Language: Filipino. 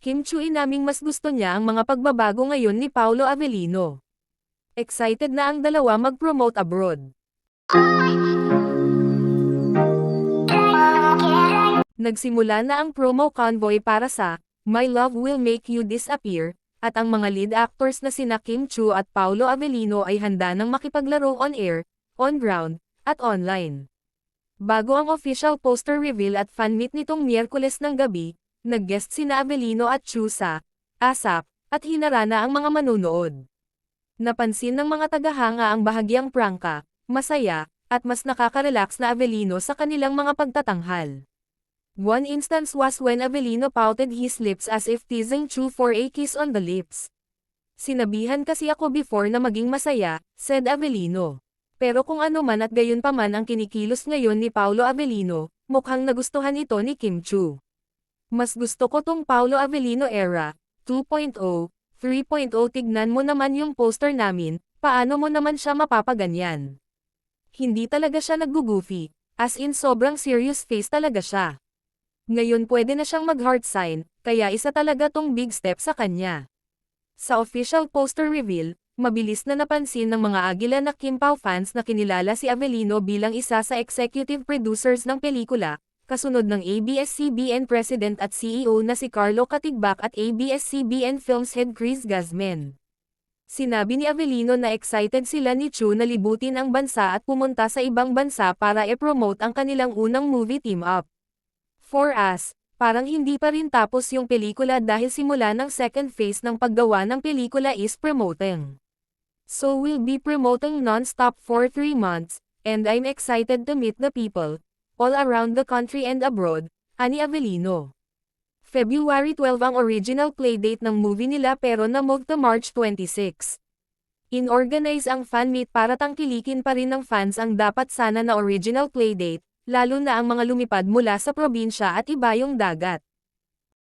Kim Chu inaming mas gusto niya ang mga pagbabago ngayon ni Paolo Avellino. Excited na ang dalawa mag-promote abroad. Nagsimula na ang promo convoy para sa My Love Will Make You Disappear, at ang mga lead actors na sina Kim Chu at Paolo Avellino ay handa nang makipaglaro on air, on ground, at online. Bago ang official poster reveal at fan meet nitong Miyerkules ng gabi, nag-guest sina Avellino at Chu sa ASAP, at hinarana ang mga manunood. Napansin ng mga tagahanga ang bahagyang prangka, masaya, at mas nakaka-relax na Avellino sa kanilang mga pagtatanghal. One instance was when Avellino pouted his lips as if teasing Chu for a kiss on the lips. Sinabihan kasi ako before na maging masaya, said Avellino. Pero kung ano man at gayon pa man ang kinikilos ngayon ni Paolo Avellino, mukhang nagustuhan ito ni Kim Chu. Mas gusto ko tong Paolo Avellino era, 2.0, 3.0 tignan mo naman yung poster namin, paano mo naman siya mapapaganyan? Hindi talaga siya naggugoofy, as in sobrang serious face talaga siya. Ngayon pwede na siyang mag-heart sign, kaya isa talaga tong big step sa kanya. Sa official poster reveal, mabilis na napansin ng mga Agila na Kim Pao fans na kinilala si Avellino bilang isa sa executive producers ng pelikula, kasunod ng ABS-CBN President at CEO na si Carlo Katigbak at ABS-CBN Films Head Chris Gazmen. Sinabi ni Avellino na excited sila ni Chu na libutin ang bansa at pumunta sa ibang bansa para i-promote ang kanilang unang movie team-up. For us, parang hindi pa rin tapos yung pelikula dahil simula ng second phase ng paggawa ng pelikula is promoting. So we'll be promoting non-stop for 3 months, and I'm excited to meet the people, all around the country and abroad, ani Avellino. February 12 ang original playdate ng movie nila pero na-move to March 26. Inorganize ang fan meet para tangkilikin pa rin ng fans ang dapat sana na original playdate, lalo na ang mga lumipad mula sa probinsya at ibayong dagat.